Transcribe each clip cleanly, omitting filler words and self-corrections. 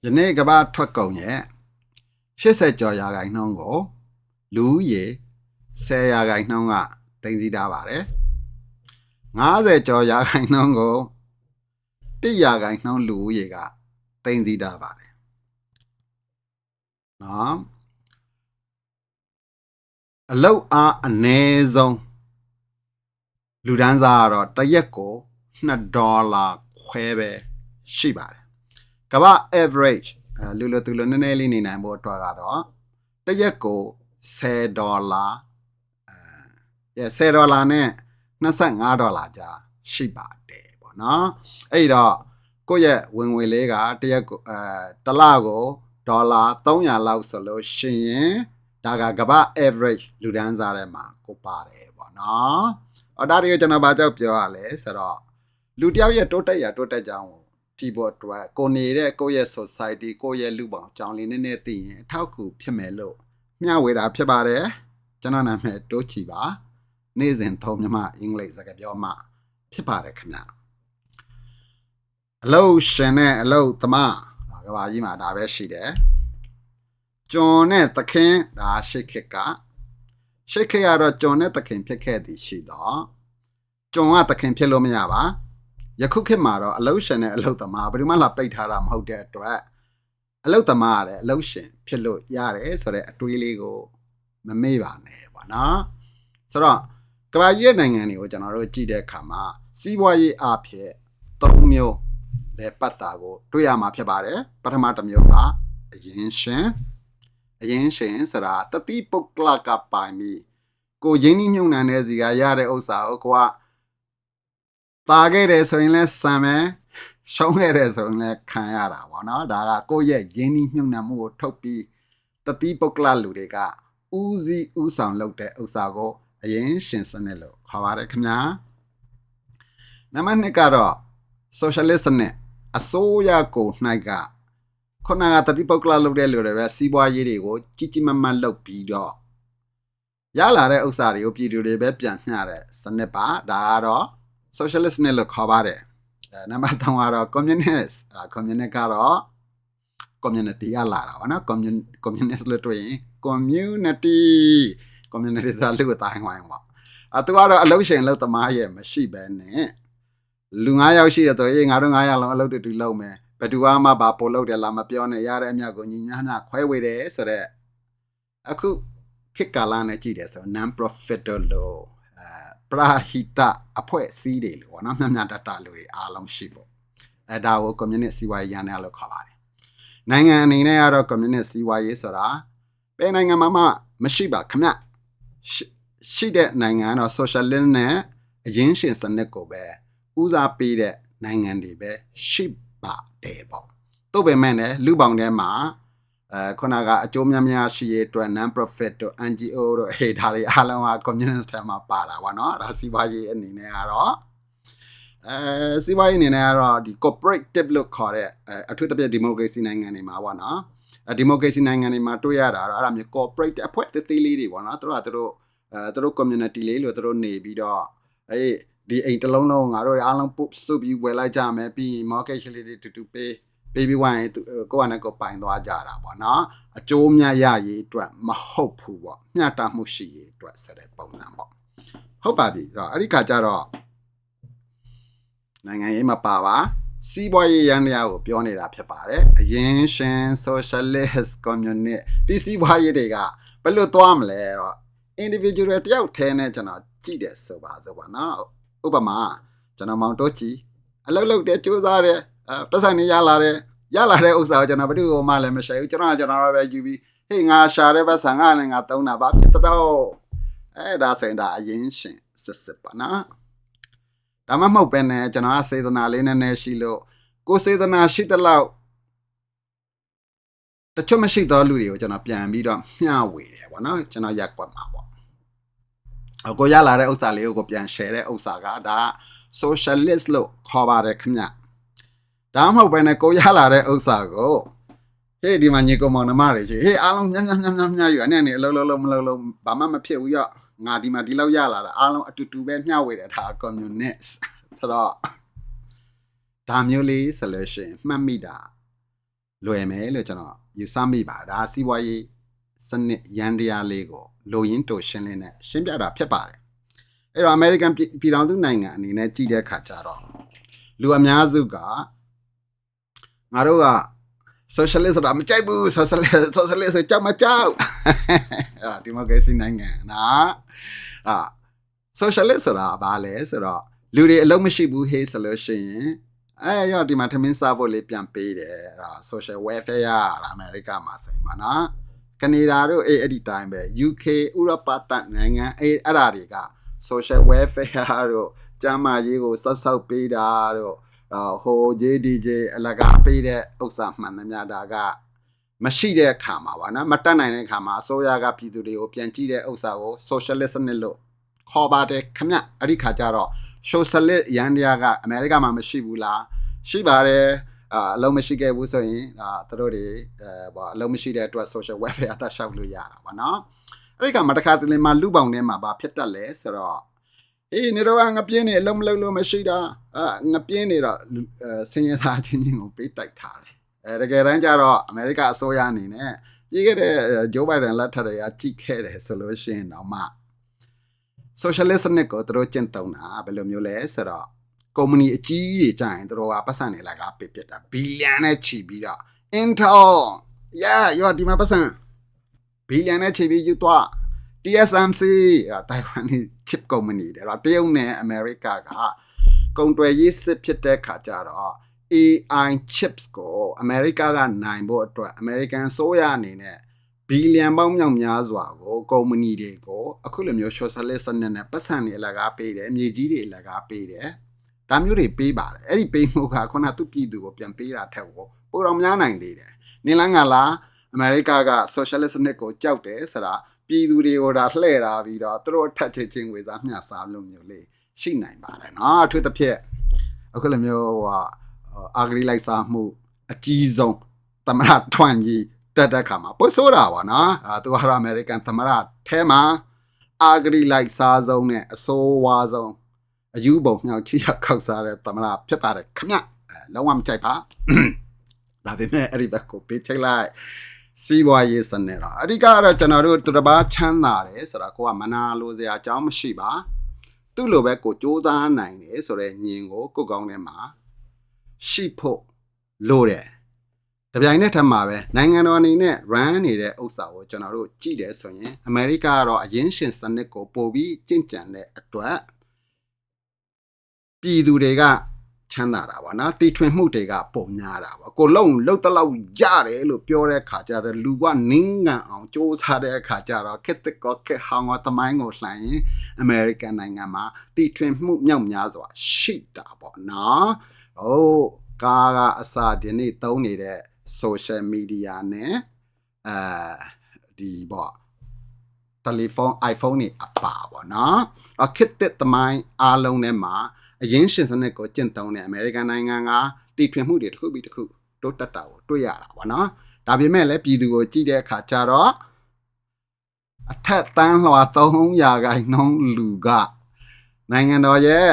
ယနေ့ကမ္ဘာထွက်ကုန်ရဲ့80ကျော်ရာခိုင်နှုန်းကိုလူဦးရေ10ရာခိုင်နှုန်းကသိမ်းဆည်းထားပါတယ်50ကျော်ရာခိုင်နှုန်းကို1ရာခိုင်နှုန်းလူဦးရေကသိမ်းဆည်းထားပါတယ်နော်အလောက်အားအနည်းဆုံးလူဒန်းစားကတော့တစ်ရက်ကို$2ခွဲပဲရှိပါတယ်ကမ္ဘာ average လူသူနည်းနည်းလေးနေနိုင်ဖို့အတွက်ကတော့တစ်ရက်ကို$10$10နဲ့$25ကြာရှိပါတယ်ပေါ့နော်အဲ့တော့ကိုယ့်ရဲ့ဝင်ငွေလေးကတစ်ရက်ကိုတစ်လကိုဒေါ်လာ300လောက်ဆိုလို့ရှိရင်ဒါကကမ္ဘာ average လူဒန်းစားထဲမှာကိုပါတယ်ပေါ့နော်ဒါတွေကိုကျွန်တော်ဘာကြောင့်ပြောရလဲဆိုတော့လူတယောက်ရဲ့တိုးတက်ကြောင်းဒီပေါ်အတွက်ကိုနေတဲ့ကိုယ့်ရဲ့ society ကိုယ့်ရဲ့လူပေါင်းကြောင်းလေးနည်းနည်းသိရင်အထောက်အကူဖြစ်မယ်လို့မျှဝေတာဖြစ်ပါတယ်ကျွန်တော်နာမည်တိုးချီပါနေ့စဉ်သုံးမြန်မာအင်္ဂလိပ်စကားပြောမှဖြစ်ပါတယ်ခင်ဗျအလုပ်ရှင်နဲ့အလုပ်သမားကဘာကြီးမှာဒါပဲရှိတယ်ကျွန်နဲ့သခင်ဒါရှိခေတ်ကကတော့ကျွန်နဲ့သခင်ဖြစ်ခဲ့သည်ရှိတော့ကျွန်ကသခင်ဖြစ်လို့မရပါယခုခေတ်မှာတော့အလုပ်ရှင်နဲ့အလုပ်သမားဘယ်သူမှလာပိတ်ထားတာမဟုတ်တဲ့အတွက်အလုပ်သမားရတယ်အလုပ်ရှင်ဖြစ်လို့ရတယ်ဆိုတဲ့အတွေးလေးကိုမမေ့ပါနဲ့ပေါ့နော်ဆိုတော့ကမ္ဘာကြီးနိုင်ငံတွေကိုကျွန်တော်တို့ကြည့်တဲ့အခါမှာစီးပွားရေးအဖြစ်၃မျိုးပဲပတ်တာကိုတွေ့ရမှာဖြစ်ပါတယ်ပထမတစ်မျိုးကအရင်ရှင်ဆိုတာတတိပုဂ္ဂလကပိုင်ပြီးကိုရင်းနှီးမြှုပ်နှံတဲ့စီကရတဲ့ဥစ္စာကိုကိုကတာခဲ့တယ်ဆိုရင်လည်းစံမယ်ရှုံးခဲ့တယ်ဆိုရင်လည်းခံရတာပေါ့နော်ဒါကကိုယ့်ရဲ့ရင်းနှီးမြှုပ်နှံမှုကိုထုတ်ပြီးတတိပုဂ္ဂလလူတွေကဦးစီးဦးဆောင်လုပ်တဲ့ဥစ္စာကိုအရင်ရှင်စနစ်လို့ခေါ်ပါတယ်ခင်ဗျာနံပါတ်2ကတော့ socialist စနစ်အစိုးရကို၌ကခုနကတတိပုဂ္ဂလလုပ်တဲ့လူတွေပဲစီးပွားရေးတွေကိုကြီးမတ်လုပ်ပြီးတော့ရလာတဲ့ဥစ္စာတွေကိုပြည်သူတွေပဲပြန်မျှတဲ့စနစ်ပါဒါကတော့ socialist နဲ့လို့ခေါ်ပါတယ်နံပါတ်3ကတော့ communist ကတော့ community ရလာတာဗောနော် communist လို့တွေ့ရင် community ဆိုတာလူ့ကိုတိုင်းဝိုင်းပေါ့သူကတော့အလုပ်ရှင်အလုပ်သမားရဲ့မရှိပဲနဲ့လူ9ယောက်ရှိရတော့ငါတို့9ယောက်လုံးအလုပ်တူလုပ်မယ်ဘယ်သူမှဘာပို့လုပ်တယ်လားမပြောနဲ့ရတဲ့အမြတ်ကိုညီညာခွဲဝေတယ်ဆိုတော့အခုခေတ်ကာလနဲ့ကြည့်တယ်ဆို non profit လို့ပရာဟိတအဖွဲ့အစည်းတွေလို့ပေါ့နော်မျှတတလူတွေအားလုံးရှိဖို့ဒါကို communist စီးပွားရေးရန်တယ်လို့ခေါ်ပါတယ်နိုင်ငံအနေနဲ့ကတော့ communist စီးပွားရေးဆိုတာဘယ်နိုင်ငံမှာမှမရှိပါခမရှိတဲ့နိုင်ငံတော့ socialist နဲ့အရင်းရှင်စနစ်ကိုပဲဦးစားပေးတဲ့နိုင်ငံတွေပဲရှိပါတယ်ပေါ့သို့ပေမဲ့လည်းလူပေါင်းထဲမှာခုနကအကျိုးများရှိရဲ့အတွက် non profit တို့ NGO တို့ဒါတွေအားလုံးက communist ထဲမှာပါတာပေါ့နော်ဒါစီးပွားရေးအနေနဲ့ကတော့စီးပွားရေးအနေနဲ့ကတော့ဒီ cooperative လို့ခေါ်တဲ့အထူးသဖြင့် democracy နိုင်ငံတွေမှာပေါ့နော်democracy နိုင်ငံတွေမှာတွေ့ရတာတော့အဲ့ဒါမျိုး cooperative အဖွဲ့သေးလေးတွေပေါ့နော်သူတို့ community လေးလို့သူတို့နေပြီးတော့ဒီအိမ်တစ်လုံးလုံးငါတို့အားလုံးစုပြီးဝယ်လိုက်ကြမယ်ပြီး mortgage လေးတွေတူပေးပြီးဝိုင်းကိုယ့်အနေကိုပိုင်သွားကြတာပေါ့နော်အကျိုးများရရေးအတွက်မဟုတ်ဘူးပေါ့မျှတမှုရှိရေးအတွက်ဆိုတဲ့ပုံစံပေါ့ဟုတ်ပါပြီအဲ့ဒီခါကျတော့နိုင်ငံရေးမပါပါစီးပွားရေးရန်တရားကိုပြောနေတာဖြစ်ပါတယ်အရင်ရှင် socialist communist ဒီစီးပွားရေးတွေကဘယ်လိုသွားမလဲတော့ individual တယောက်ထဲနဲ့ကျွန်တော်ကြည့်တယ်ဆိုပါစို့ပါနော်ဥပမာကျွန်တော်မောင်တိုးချီအလုပ်လုပ်တယ်စူးစမ်းတယ်ပတ်စံနေရလာတဲ့ဥစ္စာကိုကျွန်တော်ဘယ်သူ့မှလည်းမရှိဘူးကျွန်တော်ပဲယူပြီးဟေးငါရှာတဲ့ပတ်စံငါနဲ့ငါသုံးတာပါဖြစ်တော့ဒါဆိုရင်ဒါအရင်ရှင်စစ်ပါနော်ဒါမှမဟုတ်ပဲနဲ့ကျွန်တော်ကစေတနာလေးနည်းနည်းရှိလို့ကိုစေတနာရှိတဲ့လောက်တချို့မရှိသောလူတွေကိုကျွန်တော်ပြန်ပြီးတော့မျှဝေတယ်ပေါ့နော်ကျွန်တော်ရက်ကွက်မှာပေါ့ကိုရလာတဲ့ဥစ္စာလေးကိုပြန် share တဲ့ဥစ္စာကဒါ socialist လို့ခေါ်ပါတယ်ခင်ဗျဒါမှမဟုတ်ပဲနဲ့ကိုရလာတဲ့ဥစ္စာကိုဟေးဒီမှာညီကောင်မောင်နှမတွေရှိဟေးအားလုံးမြတ်ယူအနေနဲ့အလုံးမလုံးဘာမှမဖြစ်ဘူးရော့ငါဒီမှာဒီလောက်ရလာတာအားလုံးအတူတူပဲမျှဝေတယ်ဒါ communist ဆိုတော့ဒါမျိုးလေး solution မှတ်မိတာ လွယ်မယ်လို့ကျွန်တော်ယူဆမိပါဒါစီးပွားရေးစနစ်ရန်တရားလေးကိုလိုရင်းတိုရှင်းလင်းနဲ့ရှင်းပြတာဖြစ်ပါတယ်အဲ့တော့ American ပြည်ထောင်စုနိုင်ငံအနေနဲ့ကြည့်တဲ့အခါကျတော့လူအများစုကငါတို့က socialist ဆိုတာမကြိုက်ဘူး socialist ဆိုကြောက်မကြောက်အဲ့ဒီမိုကရေစီနိုင်ငံနော်socialist ဆိုတာဘာလဲဆိုတော့လူတွေအလုံးမရှိဘူးဟေးဆိုလို့ရှိရင်ရောဒီမှာထမင်းစားဖို့လေးပြန်ပေးတယ်အဲ့ဒါ social welfare ရအမေရိကမှာဆိုရင်ပါနော်ကနေဒါတို့အဲ့ဒီတိုင်းပဲ UK ဥရောပနိုင်ငံအဲ့ဒါတွေက social welfare တို့ကျန်းမာရေးကိုစောက်ပေးတာတို့ဟို JDJ အလကားပေးတဲ့ဥစ္စာမှန်သမျှဒါကမရှိတဲ့အခါမှာပါနော်မတက်နိုင်တဲ့အခါမှာအစိုးရကပြည်သူတွေကိုပြန်ကြည့်တဲ့ဥစ္စာကို socialist နဲ့လို့ခေါ်ပါတယ်ခမအဲ့ဒီခါကျတော့ socialist ရန်တရားကအမေရိကမှာမရှိဘူးလားရှိပါတယ်အလုံးမရှိခဲ့ဘူးဆိုရင်သူတို့တွေအလုံးမရှိတဲ့အတွက် social welfare အသက်ရှောက်လို့ရတာပါနော်အဲ့ဒီကမှတစ်ခါတလေမှလူပေါင်းထဲမှာဘာဖြစ်တတ်လဲဆိုတော့နေတော့ငပြင်းနေအလုံးမလုံးလို့မရှိတာငပြင်းနေတော့စင်ရသားချင်းချင်းကိုပေးတိုက်ထားတယ်တကယ်တမ်းကျတော့အမေရိကအစိုးရအနေနဲ့ပြီးခဲ့တဲ့ဂျိုးဘိုင်ဒန်လက်ထက်ကကြည့်ခဲ့တယ်ဆိုလို့ရှိရင်တော့မှ socialist နဲ့ကိုသူတို့ကျင့်သုံးတာဘယ်လိုမျိုးလဲဆိုတော့ကုမ္ပဏီအကြီးကြီးကြာရင်သူတို့ကပတ်စံနေလာကပေးပြတာဘီလီယံနဲ့ချီပြီးတော့ Intel ရောဒီမှာပတ်စံဘီလီယံနဲ့ချီပြီးယူသွား TSMC တိုင်ဝမ်နီ chip company တဲ့တော့တရုတ်နဲ့အမေရိကကကုန်တွယ်ရေးစစ်ဖြစ်တဲ့ခါကျတော့ AI chips ကိုအမေရိကကနိုင်ဖို့အတွက် American ဆိုရအနေနဲ့ဘီလီယံပေါင်းမြောက်များစွာကိုကုမ္ပဏီတွေကိုအခုလိုမျိုး socialist နဲ့ပတ်စံနေအလကားပေးတယ်မြေကြီးတွေအလကားပေးတယ်ဒါမျိုးတွေပေးပါတယ်အဲ့ဒီပေးမှုကခုနသူပြည်သူကိုပြန်ပေးတာထက်ကိုပိုတော့များနိုင်သေးတယ်နေလန်းကလားအမေရိကက socialist ကိုကြောက်တယ်ဆိုတာပြည်သူတွေကိုဒါလှည့်တာပြီးတော့သူတို့ထက်ချင်းဝေစားမျှစားလို့မျိုးလေးရှိနိုင်ပါတယ်နော်အထူးသဖြင့်အခုလိုမျိုးအာဂရီလိုက်စားမှုအကြီးဆုံးသမရထွန်ကြီးတက်တဲ့ခါမှာပို့ဆိုတာပါနော်သူကတော့အမေရိကန်သမရထဲမှာအာဂရီလိုက်စားဆုံးနဲ့အစိုးဝါဆုံးအယူပုံမြောက်ချီရောက်ခောက်စားတဲ့သမရဖြစ်ပါတယ်ခမလုံးဝမကြိုက်ပါဒါပေမဲ့အဲ့ဒီဘက်ကိုပေးချိတ်လိုက်စီးပွားရေးစနစ်တော့အဓိကတော့ကျွန်တော်တို့သူတစ်ပါးချမ်းသာတယ်ဆိုတာကိုကမနာလိုစရာအကြောင်းမရှိပါသူ့လိုပဲကိုစူးစမ်းနိုင်တယ်ဆိုတဲ့ညင်ကိုကိုကောင်းထဲမှာရှိဖို့လိုတယ်တပြိုင်နက်ထပ်မှာပဲနိုင်ငံတော်အနေနဲ့ run နေတဲ့ဥစ္စာကိုကျွန်တော်တို့ကြည့်တယ်ဆိုရင်အမေရိကကတော့အရင်ရှင်စနစ်ကိုပို့ပြီးကြင့်ကြံတဲ့အတွက်ပြည်သူတွေကချမ်းသာတာပါနော်တီထွင်မှုတွေကပုံများတာပါကိုလုံးလှုပ်တလောက်ရတယ်လို့ပြောတဲ့ခါကျတော့လူကနင်းငံအောင်စူးစမ်းတဲ့အခါကျတော့ခက်တက်ကောခက်ဟောင်းကတမိုင်းကိုလှန်ရင်အမေရိကန်နိုင်ငံမှာတီထွင်မှုမြောက်များစွာရှိတာပေါ့နော်ကားကအစဒီနေ့သုံးနေတဲ့ social media နဲ့ဒီပေါ့တယ်လီဖုန်း iPhone တွေအပါပေါ့နော်ခက်တက်တမိုင်းအားလုံးထဲမှာအရင်ရှင်စနစ်ကိုကျင့်သုံးတဲ့အမေရိကန်နိုင်ငံကတည်ထွင်မှုတွေတစ်ခုပြီးတစ်ခုတိုးတက်တာကိုတွေ့ရတာပေါ့နော်ဒါပေမဲ့လည်းပြည်သူကိုကြည့်တဲ့အခါကျတော့အထက်တန်းလွှာ300ခိုင်နှုန်းလူကနိုင်ငံတော်ရဲ့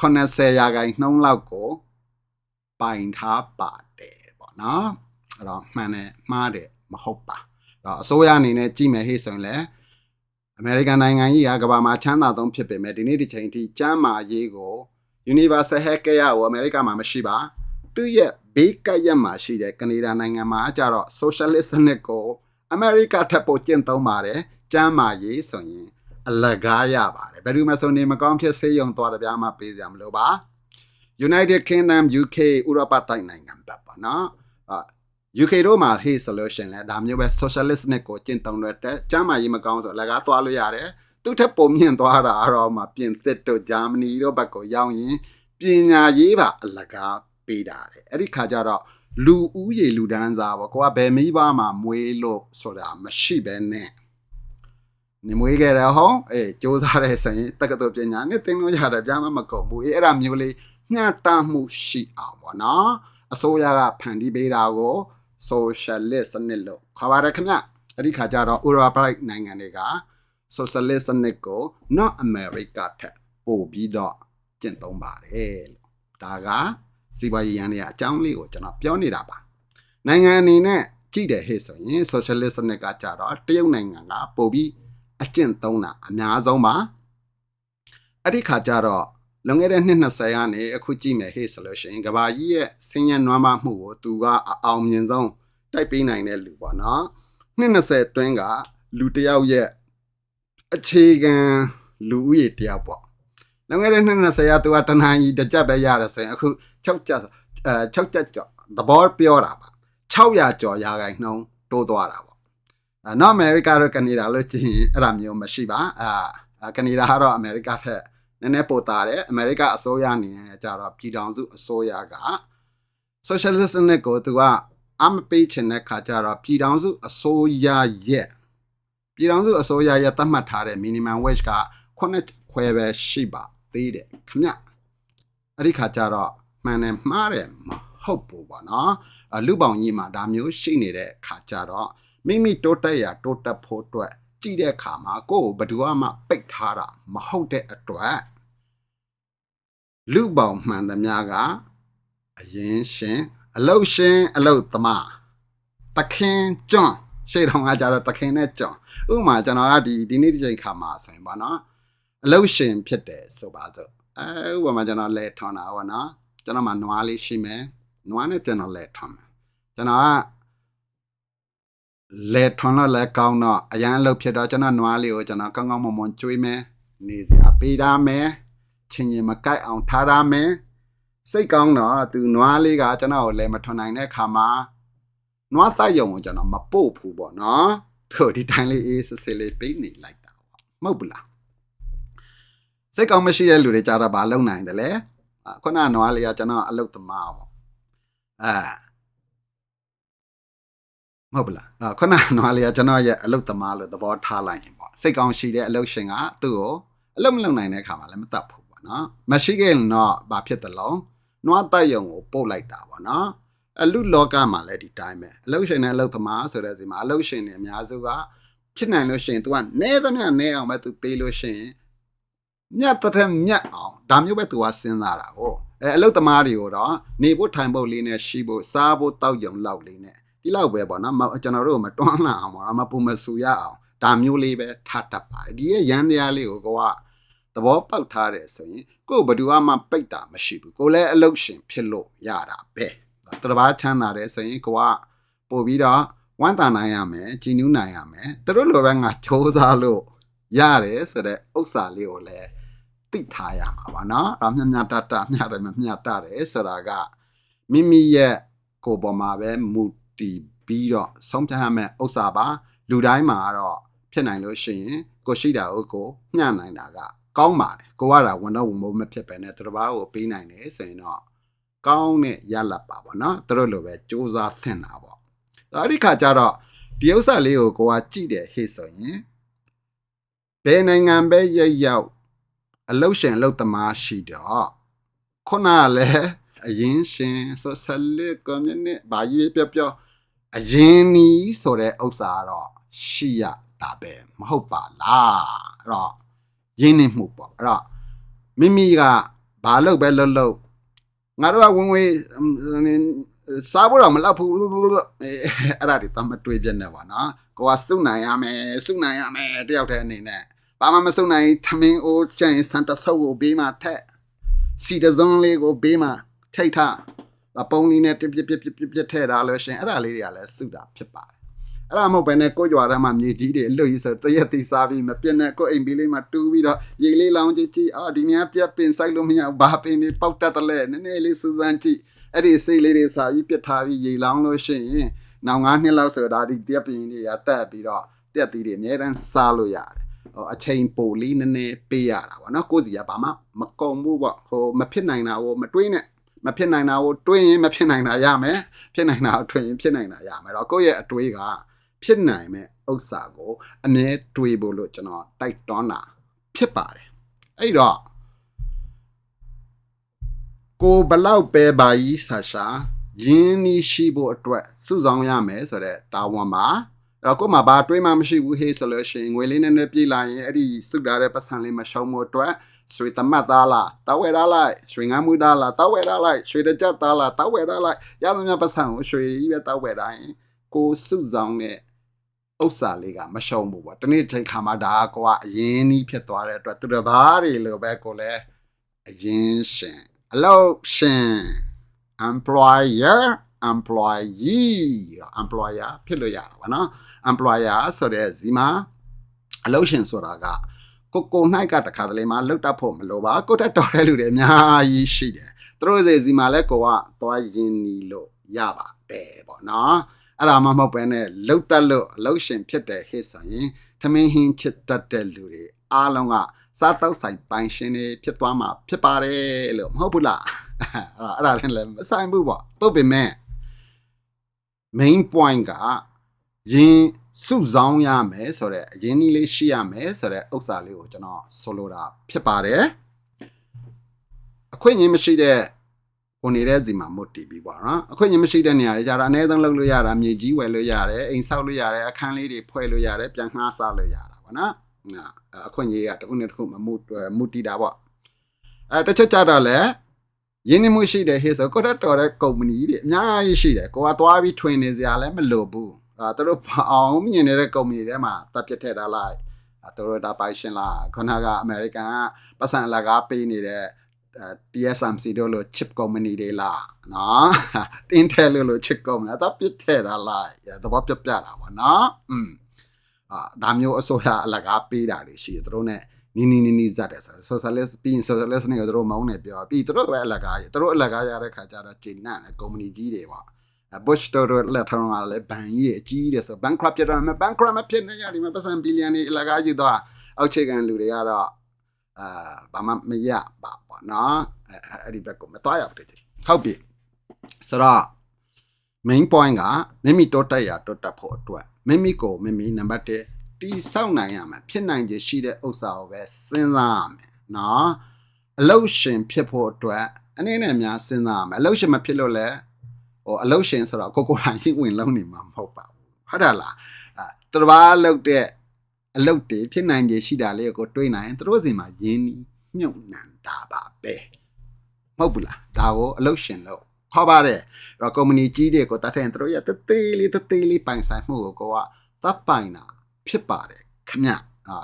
80ရာခိုင်နှုန်းလောက်ကိုပိုင်ထားပါတယ်ပေါ့နော်အဲ့တော့မှန်တယ်မှားတယ်မဟုတ်ပါအဲ့တော့အစိုးရအနေနဲ့ကြည့်မယ်ဟေ့ဆိုရင်လည်းအမေရိကန်နိုင်ငံကြီးကကမ္ဘာမှာချမ်းသာဆုံးဖြစ်ပေမဲ့ဒီနေ့ဒီချိန်ထိကျန်းမာရေးကို Universal Healthcare ကိုအမေရိကမှာမရှိပါသူရဲ့ဘေးကပ်ရက်မှာရှိတဲ့ကနေဒါနိုင်ငံမှာကျတော့ Socialist စနစ်ကိုအမေရိကထပ်ပိုကျင့်သုံးပါတယ်ကျန်းမာရေးဆိုရင်အလကားရပါတယ်ဘယ်သူမှဆိုနေမကောင်းဖြစ်ဆေးရုံသွားတဲ့ပြားမှပေးကြမလို့ပါ United Kingdom UK ဥရောပတိုက်နိုင်ငံပဲပေါ့နော် UK တို့မှာ hey solution လဲဒါမျိုးပဲ socialist နဲ့ကိုကျင့်သုံးတဲ့ကျမ်းမာရေးမကောင်းဆိုလက်ကားသွားလို့ရတယ်သူ့ထက်ပုံမြင့်သွားတာတော့မှပြင်သစ်တို့ဂျာမနီတို့ဘက်ကိုရောက်ရင်ပညာရေးပါအလကားပေးတာတယ်အဲ့ဒီခါကျတော့လူဦးရေလူဒန်းစားပေါ့ကိုကဘယ်မိဘမှာမွေးလို့ဆိုတာမရှိပဲနဲ့နေမွေးခဲ့တယ်ဟောစူးစမ်းတဲ့ဆိုရင်တက္ကသိုလ်ပညာနဲ့သင်လို့ရတယ်ကြားမကုန်ဘူးအဲ့ဒါမျိုးလေးညှတမှုရှိအောင်ပေါ့နော်အစိုးရကဖန်တီးပေးတာကို socialist စနစ်လို့ခေါ်ပါတယ်ခင်ဗျအဲ့ဒီခါကျတော့ Europe နိုင်ငံတွေက socialist စနစ်ကို North America ထက်ပိုပြီးတော့ကျင့်သုံးပါတယ်လို့ဒါကစီးပွားရေးရန်တွေအကြောင်းလေးကိုကျွန်တော်ပြောနေတာပါ နိုင်ငံအနေနဲ့ကြည့်တယ်ဟဲ့ဆိုရင် socialist စနစ်ကကြတော့တရုတ်နိုင်ငံကပို့ပြီးအကျင့်သုံးတာအများဆုံးပါအဲ့ဒီခါကြတော့လွန်ခဲ့တဲ့နှစ်20ကနေအခုကြည့်မယ်ဟဲ့ဆိုလို့ရှိရင်ကဘာကြီးရဲ့ဆင်းရဲနွမ်းပါမှုကိုသူကအအောင်မြင်ဆုံးတိုက်ပေးနိုင်တဲ့လူပေါ့နော်နှစ်20အတွင်းကလူတယောက်ရဲ့အခြေခံလူဦးရေတယောက်ပေါ့လွန်ခဲ့တဲ့နှစ်20ကသူကတနင်္ဂနွေတစ်ကြက်ပဲရတယ်ဆိုရင်အခု6ကြက်ကျော်သဘောပြောတာပါ600ကျော်ရာခိုင်နှုန်းတိုးသွားတာပေါ့နော်အမေရိကတို့ကနေဒါလို့ကြည့်ရင်အဲ့ဒါမျိုးမရှိပါကနေဒါကတော့အမေရိကထက်နည်းနည်းပိုတာတယ်အမေရိကအစိုးရအနေနဲ့ကြတော့ပြည်ထောင်စုအစိုးရက socialist နဲ့ကိုသူကအမပေးချင်တဲ့ခါကျတော့ပြည်ထောင်စုအစိုးရရဲ့သတ်မှတ်ထားတဲ့ minimum wage က9ခွဲပဲရှိပါသေးတယ်ခင်ဗျအဲ့ဒီခါကျတော့မှန်တယ်မှားတယ်မဟုတ်ဘူးပေါ့နော်လူပေါင်းကြီးမှာဒါမျိုးရှိနေတဲ့ခါကျတော့မိမိတိုးတက်ရတိုးတက်ဖို့အတွက်ကြည့်တဲ့အခါမှာကိုယ်ဘယ်သူမှပိတ်ထားတာမဟုတ်တဲ့အတွက်လူပေါင်းမှန်သမျှကအရင်ရှင်အလုတ်ရှင်အလုတ်သမားတခင်ကျွန်းရှေ့တော်ကကြတော့တခင်နဲ့ကျွန်းဥပမာကျွန်တော်ကဒီနေ့ဒီချိန်ခါမှာဆိုရင်ပေါ့နော်အလုတ်ရှင်ဖြစ်တယ်ဆိုပါစို့ဥပမာကျွန်တော်လဲထွန်တာပေါ့နော်ကျွန်တော်မှနွားလေးရှိမယ်နွားနဲ့ကျွန်တော်လဲထွန်မယ်ကျွန်တော်ကလဲထွန်တော့လဲကောင်းတော့အရန်အလုပ်ဖြစ်တော့ကျွန်တော်နွားလေးကိုကျွန်တော်ကောင်းကောင်းမွန်မွန်ကျွေးမယ်နေစရာပေးထားမယ်ချင်းချင်းမကိုက်အောင်ထားထားမယ်စိတ်ကောင်းတော့သူနွားလေးကကျွန်တော်ကိုလဲမထွန်နိုင်တဲ့ခါမှာနွားသက်ရုံကိုကျွန်တော်မပို့ဘူးပေါ့နော်သူဒီတိုင်းလေးအေးစစ်စစ်လေးပေးနေလိုက်တာပေါ့မဟုတ်ဘူးလားစိတ်ကောင်းမရှိတဲ့လူတွေကြတော့ဘာလုပ်နိုင်တယ်လဲခုနနွားလေးကကျွန်တော်အလုပ်သမားပေါ့မဟုတ်ဘူးလားခုနနွားလေးကကျွန်တော်ရဲ့အလုပ်သမားလို့သဘောထားလိုက်ရင်ပေါ့စိတ်ကောင်းရှိတဲ့အလုပ်ရှင်ကသူ့ကိုအလုပ်မလုပ်နိုင်တဲ့အခါမှာလည်းမတတ်ဘူးပေါ့နော်မရှိခဲ့ရင်တော့ဘာဖြစ်တယ်လို့နွားတက်ယုံကိုပို့လိုက်တာပေါ့နော်လူလောကမှာလည်းဒီတိုင်းပဲအလုပ်ရှင်နဲ့အလုပ်သမားဆိုတဲ့စီမှာအလုပ်ရှင်တွေအများစုကဖြစ်နိုင်လို့ရှိရင် तू ကနဲသမျှနဲအောင်ပဲ तू ပေးလို့ရှိရင်မြတ်တဲ့မြတ်အောင်ဒါမျိုးပဲ तू ကစဉ်းစားတာကိုအလုပ်သမားတွေကိုတော့နေဖို့ထိုင်ဖို့လေးနဲ့ရှိဖို့စားဖို့တောက်ယုံလောက်လေးနဲ့ဒီလောက်ပဲပေါ့နော်ကျွန်တော်တို့မတွန်းလာအောင်ပေါ့မပူမဆူရအောင်ဒါမျိုးလေးပဲထားတတ်ပါတယ်ဒီရဲ့ရန်တရားလေးကိုကသဘောပေါက်ထားတယ်ဆိုရင်ကိုယ်ဘယ်သူမှပိတ်တာမရှိဘူးကိုလည်းအလုပ်ရှင်ဖြစ်လို့ရတာပဲတဘာချမ်းသာတယ်ဆိုရင်ကိုကပို့ပြီးတော့ဝမ်းသာနိုင်ရမယ်ကြည်နူးနိုင်ရမယ်သူတို့လိုပဲငါစူးစမ်းလို့ရတယ်ဆိုတဲ့ဥစ္စာလေးကိုလည်းသိထားရမှာပါနော်အမြတ်မြတ်တမျှတယ်မမျှတတယ်ဆိုတာကမိမိရဲ့ကိုယ်ပေါ်မှာပဲမူတည်ပြီးတော့ဆုံးဖြတ်ရမယ်ဥစ္စာပါလူတိုင်းမှာတော့ဖြစ်နိုင်လို့ရှိရင်ကိုရှိတာကိုမျှနိုင်တာကကောင်းပါတယ်ကိုကဝန်တော့ဝန်မိုးမဖြစ်ပဲနဲ့သူတစ်ပါးကိုပေးနိုင်တယ်ဆိုရင်တော့ကောင်းတဲ့ရလတ်ပါပေါ့နော်သူတို့လိုပဲစူးစမ်းသင့်တာပေါ့အဲ့ဒီခါကျတော့ဒီဥစ္စာလေးကိုကကြည့်တယ်ဟေ့ဆိုရင်ဘယ်နိုင်ငံပဲရောက်အလုတ်ရှင်အလုတ်သမားရှိတော့ခုနလည်းအရင်ရှင်ဆိုဆလစ်ကွန်မြူနစ်ဘာကြီးပြောအရင်နီးဆိုတဲ့ဥစ္စာတော့ရှိရတာပဲမဟုတ်ပါလားအဲ့တော့ရင်းနှီးမှုပေါ့အဲ့တော့မိမိကဘာလုပ်ပဲလုပ်ငါတို့ကဝင်စားဖို့တော့မလောက်ဘူးအဲ့ဒါတွေတမတွေးပြနေပါနော်ကိုကစုနိုင်ရမယ်တယောက်တည်းအနေနဲ့ဘာမှမစုနိုင်ထမင်းအိုးချင်စန်တဆုပ်ကိုဘေးမှာထက်စီတစုံလေးကိုဘေးမှာထိတ်ထားပုံလေးနဲ့ပြထည့်ထားလို့ရှင်အဲ့ဒါလေးတွေကလည်းစုတာဖြစ်ပါတယ်အဲ့ဒါမဟုတ်ဘဲနဲ့ကိုကြွားထဲမှာမြေကြီးတွေအလွတ်ကြီးဆိုတရက်တိစားပြီးမပြတ်နဲ့ကိုအိမ်ပြီးလေးမှာတူးပြီးတော့ရေလေးလောင်းကြည့်ဒီများပြက်ပင်ဆိုင်လို့မရဘာပင်တွေပေါက်တတ်တယ်လဲနည်းနည်းလေးစူးစမ်းကြည့်အဲ့ဒီစိတ်လေးတွေစာပြီးပြတ်ထားပြီးရေလောင်းလို့ရှိရင်နောက်9နှစ်လောက်ဆိုတော့ဒီပြက်ပင်တွေကတက်ပြီးတော့တက်သီးတွေအများတန်းစားလို့ရတယ်အချိန်ပိုလေးနည်းနည်းပေးရတာပေါ့နော်ကိုစီကဘာမှမကုန်ဘူးပေါ့မဖြစ်နိုင်တာကိုမတွေးနဲ့မဖြစ်နိုင်တာကိုတွေးရင်မဖြစ်နိုင်တာရမယ်ဖြစ်နိုင်တာကိုတွေးရင်ဖြစ်နိုင်တာရမယ်တော့ကိုယ့်ရဲ့အတွေးကဖြစ်နိုင်မဲ့ဥစ္စာကိုအမြဲတွေးဖို့လို့ကျွန်တော်တိုက်တွန်းတာဖြစ်ပါတယ်အဲ့တော့ကိုဘလောက်ပဲပါကြီးဆာရှာရင်းနှီးရှိဖို့အတွက်စုဆောင်ရမယ်ဆိုတဲ့တာဝန်ပါအဲ့တော့ကိုမှဘာတွေးမှမရှိဘူးဟေးဆိုလို့ရှိရင်ငွေလေးနည်းနည်းပြေးလာရင်အဲ့ဒီစုထားတဲ့ပတ်စံလေးမရှုံးဖို့အတွက် ရွှေသမတ်သားလားတောက်ဝဲသားလိုက်ရွှေငမ်းမှုသားလားတောက်ဝဲသားလိုက်ရွှေတကြသားလားတောက်ဝဲသားလိုက်ရသမျှပတ်စံကိုရွှေကြီးပဲတောက်ဝဲတိုင်းကိုစုဆောင်တဲ့ဥစ္စာလေးကမရှုံးဘူးပေါ့တနေ့ချိန်ခါမှာဒါကိုကအရင်နီးဖြစ်သွားတဲ့အတွက်သူတစ်ပါးတွေလိုပဲကိုလည်းအရင်ရှင်အလုပ်ရှင် employer employee employer ဖြစ်လို့ရတာပါနော် employer ဆိုတဲ့ဇီမာအလုပ်ရှင်ဆိုတာကကို၌ကတခါတလေမှလုတ်တတ်ဖို့မလိုပါကိုတက်တော်တဲ့လူတွေအများကြီးရှိတယ်သူတို့စီမှာလဲကိုကသွားရင်းနီလို့ရပါတယ်ပေါ့နော်အဲ့ဒါမှမဟုတ်ပဲနဲ့လုတ်တက်လို့အလုပ်ရှင်ဖြစ်တယ်ဟဲ့ဆိုရင်ထမင်းဟင်းချစ်တတ်တဲ့လူတွေအားလုံးကစားသောက်ဆိုင်ပိုင်ရှင်တွေဖြစ်သွားမှာဖြစ်ပါတယ်လို့မဟုတ်ဘူးလားအဲ့ဒါလည်းမဆိုင်ဘူးပေါ့တို့ပေမဲ့ main point ကယင်းစုဆောင်ရမယ်ဆိုတော့အရင်နည်းလေးရှိရမယ်ဆိုတော့ဥစ္စာလေးကိုကျွန်တော်ဆိုလိုတာဖြစ်ပါတယ်အခွင့်အရေးမရှိတဲ့ကိုနေတဲ့စီမှာမတ်တီးပြီးပေါ့နော်အခွင့်အရေးမရှိတဲ့နေရာတွေကြတာအနည်းဆုံးလုပ်လို့ရတာမြေကြီးဝယ်လို့ရတယ်အိမ်ဆောက်လို့ရတယ်အခန်းလေးတွေဖွဲ့လို့ရတယ်ပြန်ငှားစားလို့ရတာပေါ့နော်အခွင့်အရေးကတစ်ခုနဲ့တစ်ခုမမှုတီးတာပေါ့တစ်ချက်ကြတော့လေရင်းနှီးမှုရှိတယ်ဟေ့ဆိုကိုတက်တော်တဲ့ကုမ္ပဏီတွေအများကြီးရှိတယ်ကိုကသွားပြီးထွင်နေစရာလည်းမလိုဘူးသူတို့အောင်မြင်နေတဲ့ကုမ္ပဏီတွေမှာတပ်ပစ်ထည့်ထားလိုက်သူတို့ဒါပိုင်ရှင်လားခဏကအမေရိကန်ကပတ်စံလကားပေးနေတဲ့ TSMC တို့လို chip company တွေလားနော် Intel လို chip company တပ်ပစ်ထည့်ထားလိုက်သဘောပြတာပေါ့နော်ဒါမျိုးအစိုးရအလကားပေးတာတွေရှိတယ်သူတို့ ਨੇ နီးဇတ်တယ်ဆို socialist ပြီးရင် socialist နဲ့တို့မောင်းနေပြောပြီးတို့ပဲအလကားရတို့အလကားရတဲ့ခါကျတော့ဂျင်းနဲ့ကုမ္ပဏီကြီးတွေပေါ့Bush တို့လက်ထောင်လာလဲဘဏ်ကြီးအကြီးတယ်ဆို bankrupt ဖြစ်တော့မှ bankrupt မဖြစ်နေရဒီမှာပတ်စံဘီလီယံတွေအလကားကြီးတော့အောက်ခြေကန်လူတွေကတော့ဘာမှမရပါပေါ့နော်အဲ့ဒီဘက်ကိုမသွားရဘူးဟုတ်ပြီဆိုတော့ main point ကမိမိတိုးတက်ရတိုးတက်ဖို့အတွက်မိမိကိုမိမိနံပါတ်1တီးဆောက်နိုင်ရမှာဖြစ်နိုင်ခြေရှိတဲ့ဥစ္စာကိုပဲစဉ်းစားရမယ်နော်အလုပ်ရှင်ဖြစ်ဖို့အတွက်အနေနဲ့များစဉ်းစားရမယ်အလုပ်ရှင်မဖြစ်လို့လဲအလုပ်ရှင်ဆိုတော့ကိုယ်တိုင်ဝင်လုံးနေမှာမဟုတ်ပါဘူးဟုတ်တယ်လားသူတစ်ပါးလုပ်တဲ့အလုပ်တွေဖြစ်နိုင်ခြေရှိတာလေးကိုတွေးနိုင်သူတို့စီမှာရင်းနှီးမြုပ်နှံတာပါပဲမဟုတ်ဘူးလားဒါကိုအလုပ်ရှင်လို့ခေါ်ပါတယ်အဲ့တော့ကုမ္ပဏီကြီးတွေကိုတတ်တဲ့သူတို့ရတသေးလေးပိုင်ဆိုင်မှုကိုကတပ်ပိုင်တာဖြစ်ပါတယ်ခင်ဗျ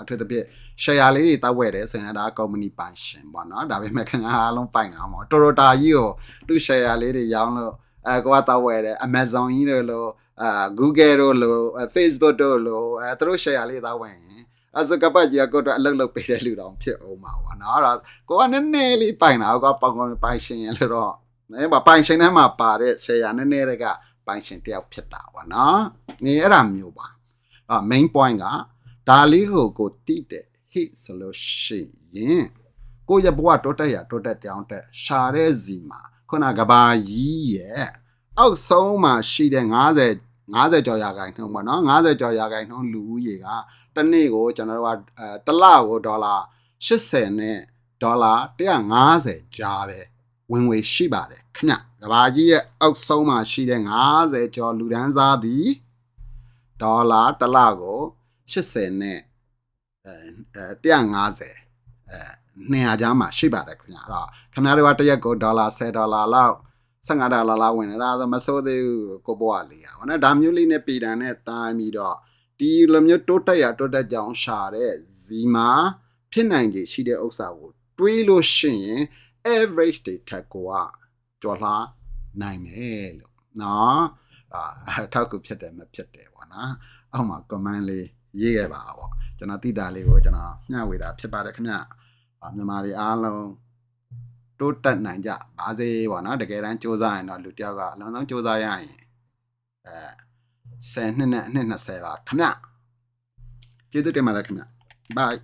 အထူးသဖြင့် share လေးတွေတောက်ဝဲတယ်ဆိုရင်ဒါကုမ္ပဏီပိုင်ရှင်ပေါ့နော်ဒါပေမဲ့ခင်ဗျားအားလုံးပိုင်တာမဟုတ် Toyota ကြီးကိုသူ့ share လေးတွေရောင်းလို့ကိုကတောက်ဝဲတယ် Amazon ကြီးတို့လို့Google တို့လို့ Facebook တို့လို့သူတို့ share လေးတောက်ဝဲရင်စကပတ်ကြီးကတော့အလုပ်ပေးတဲ့လူတောင်ဖြစ်အောင်ပါဘောနော်အဲ့တော့ကိုကနည်းနည်းလေးပိုင်တာကိုကပေါင်ပိုင်ရှင်ရလို့တော့ပိုင်ရှင်ထဲမှာပါတဲ့ share နည်းနည်းတွေကပိုင်ရှင်တယောက်ဖြစ်တာပေါ့နော်နေအဲ့ဒါမျိုးပါmain point ကဒါလေးကိုတိတဲ့ဟိဆိုလို့ရှိရင်ကိုရဘွားတိုးတက်တောင်းတက်ရှာတဲ့စီမှာခုနကဘာကြီးရဲ့အောက်ဆုံးမှာရှိတဲ့50ကျော်ရာခိုင်နှုန်းပေါ့နော်50ကျော်ရာခိုင်နှုန်းလူဦးရေကတစ်နေ့ကိုကျွန်တော်တို့ကတစ်လကိုဒေါ်လာ80နဲ့ဒေါ်လာ150ကြားပဲဝင်ငွေရှိပါတယ်ခင်ဗျကဘာကြီးရဲ့အောက်ဆုံးမှာရှိတဲ့50ကျော်လူဒန်းစားသည်ဒေါ်လာတစ်လကို80နဲ့150 200ကြားမှာရှိပါတယ်ခင်ဗျအဲ့တော့ခင်ဗျားတို့ကတစ်ရက်ကိုဒေါ်လာ$10လောက်$15လောက်ဝင်နေတာဆိုမစိုးသေးဘူးကိုဘွားလေးอ่ะဗောနော်ဒါမျိုးလေးနဲ့ပြည်တန်နဲ့တိုင်းပြီးတော့ဒီလိုမျိုးတိုးတက်ကြောင်းရှာတဲ့ဇီမာဖြစ်နိုင်ကြရှိတဲ့ဥစ္စာကိုတွေးလို့ရှိရင် average တွေထက်ကိုကကျော်လှနိုင်မယ်လို့နော်ထောက်ကူဖြစ်တယ်မဖြစ်တယ်ဗောနော်အောက်မှာ comment လေးရေးခဲ့ပါဗောကျွန်တော်သိတာလေးကိုကျွန်တော်မျှဝေတာဖြစ်ပါတယ်ခင်ဗျမြန်မာတွေအားလုံးတိုးတက်နိုင်ကြပါစေဗောနော်တကယ်တမ်းစူးစမ်းရင်တော့လူတယောက်ကအလုံးစုံစူးစမ်းရရင်10နှစ်နဲ့20ပါခင်ဗျကျေးဇူးတင်ပါတယ်ခင်ဗျ bye